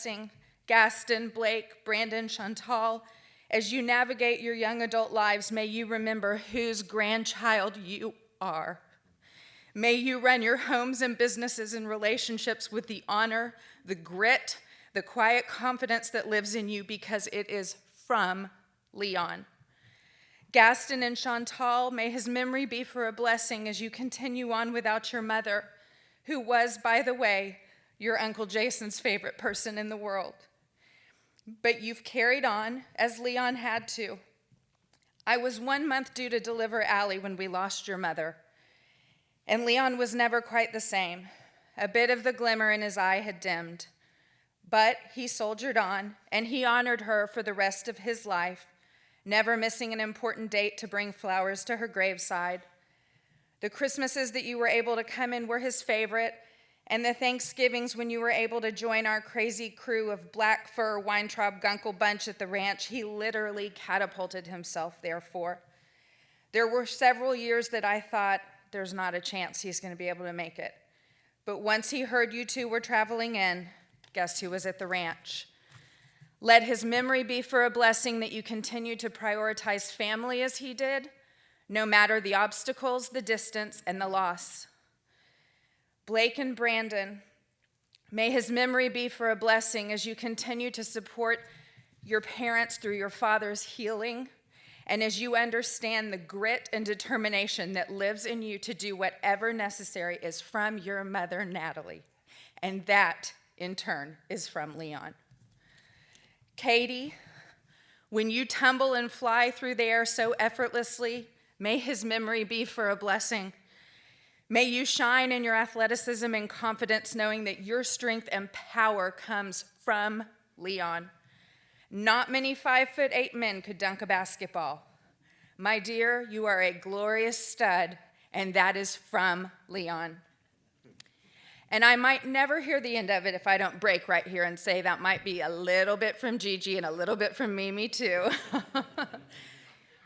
blessing, Gaston, Blake, Brandon, Chantal. As you navigate your young adult lives, may you remember whose grandchild you are. May you run your homes and businesses and relationships with the honor, the grit, the quiet confidence that lives in you because it is from Leon. Gaston and Chantal, may his memory be for a blessing as you continue on without your mother, who was, by the way, your Uncle Jason's favorite person in the world. But you've carried on as Leon had to. I was 1 month due to deliver Allie when we lost your mother, and Leon was never quite the same. A bit of the glimmer in his eye had dimmed, but he soldiered on, and he honored her for the rest of his life, never missing an important date to bring flowers to her graveside. The Christmases that you were able to come in were his favorite, and the Thanksgivings when you were able to join our crazy crew of Black Fur Weintraub Gunkel bunch at the ranch, he literally catapulted himself there for. There were several years that I thought, there's not a chance he's going to be able to make it. But once he heard you two were traveling in, guess who was at the ranch? Let his memory be for a blessing that you continue to prioritize family as he did, no matter the obstacles, the distance, and the loss. Blake and Brandon, may his memory be for a blessing as you continue to support your parents through your father's healing, and as you understand the grit and determination that lives in you to do whatever necessary is from your mother, Natalie, and that, in turn, is from Leon. Katie, when you tumble and fly through the air so effortlessly, may his memory be for a blessing. May you shine in your athleticism and confidence, knowing that your strength and power comes from Leon. Not many 5'8" men could dunk a basketball. My dear, you are a glorious stud, and that is from Leon. And I might never hear the end of it if I don't break right here and say that might be a little bit from Gigi and a little bit from Mimi too.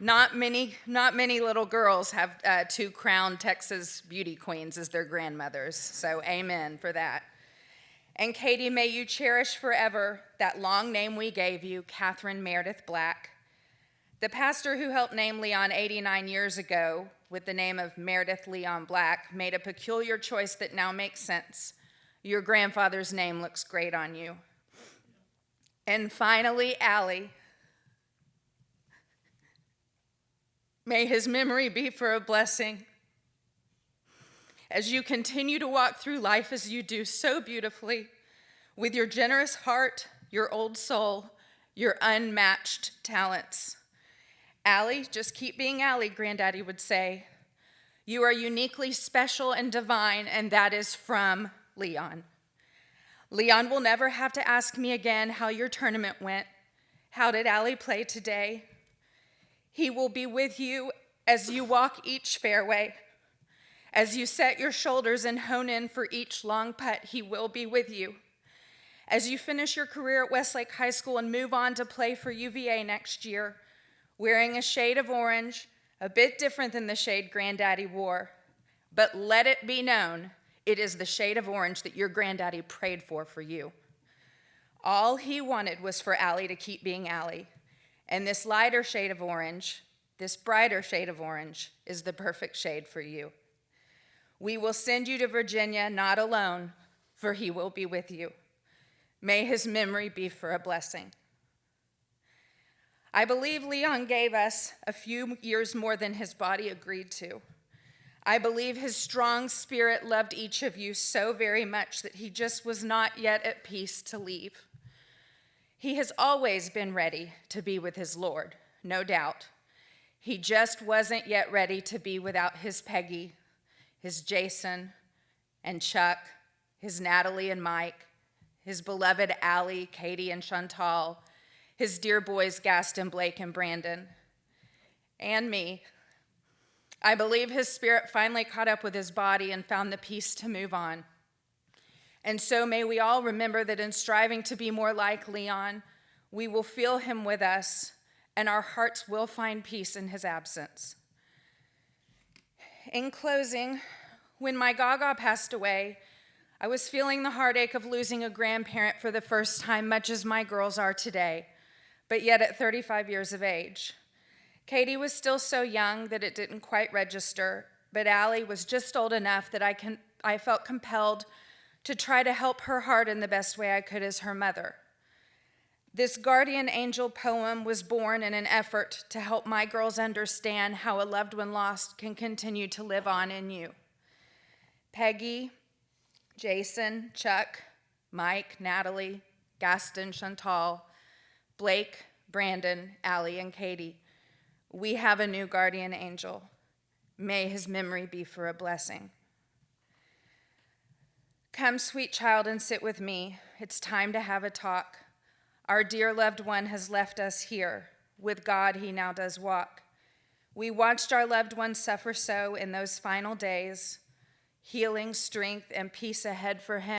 Not many little girls have two crowned Texas beauty queens as their grandmothers, so amen for that. And Katie, may you cherish forever that long name we gave you, Catherine Meredith Black. The pastor who helped name Leon 89 years ago with the name of Meredith Leon Black made a peculiar choice that now makes sense. Your grandfather's name looks great on you. And finally, Allie. May his memory be for a blessing. As you continue to walk through life as you do so beautifully, with your generous heart, your old soul, your unmatched talents. Allie, just keep being Allie, Granddaddy would say. You are uniquely special and divine, and that is from Leon. Leon will never have to ask me again how your tournament went. How did Allie play today? He will be with you as you walk each fairway. As you set your shoulders and hone in for each long putt, he will be with you. As you finish your career at Westlake High School and move on to play for UVA next year, wearing a shade of orange, a bit different than the shade Granddaddy wore. But let it be known, it is the shade of orange that your Granddaddy prayed for you. All he wanted was for Allie to keep being Allie. And this lighter shade of orange, this brighter shade of orange, is the perfect shade for you. We will send you to Virginia, not alone, for he will be with you. May his memory be for a blessing. I believe Leon gave us a few years more than his body agreed to. I believe his strong spirit loved each of you so very much that he just was not yet at peace to leave. He has always been ready to be with his Lord, no doubt. He just wasn't yet ready to be without his Peggy, his Jason and Chuck, his Natalie and Mike, his beloved Allie, Katie, and Chantal, his dear boys Gaston, Blake, and Brandon, and me. I believe his spirit finally caught up with his body and found the peace to move on. And so may we all remember that in striving to be more like Leon, we will feel him with us, and our hearts will find peace in his absence. In closing, when my Gaga passed away, I was feeling the heartache of losing a grandparent for the first time, much as my girls are today, but yet at 35 years of age. Katie was still so young that it didn't quite register, but Allie was just old enough that I felt compelled to try to help her heart in the best way I could as her mother. This guardian angel poem was born in an effort to help my girls understand how a loved one lost can continue to live on in you. Peggy, Jason, Chuck, Mike, Natalie, Gaston, Chantal, Blake, Brandon, Allie, and Katie. We have a new guardian angel. May his memory be for a blessing. Come, sweet child, and sit with me. It's time to have a talk. Our dear loved one has left us here. With God, he now does walk. We watched our loved one suffer so in those final days. Healing, strength, and peace ahead for him.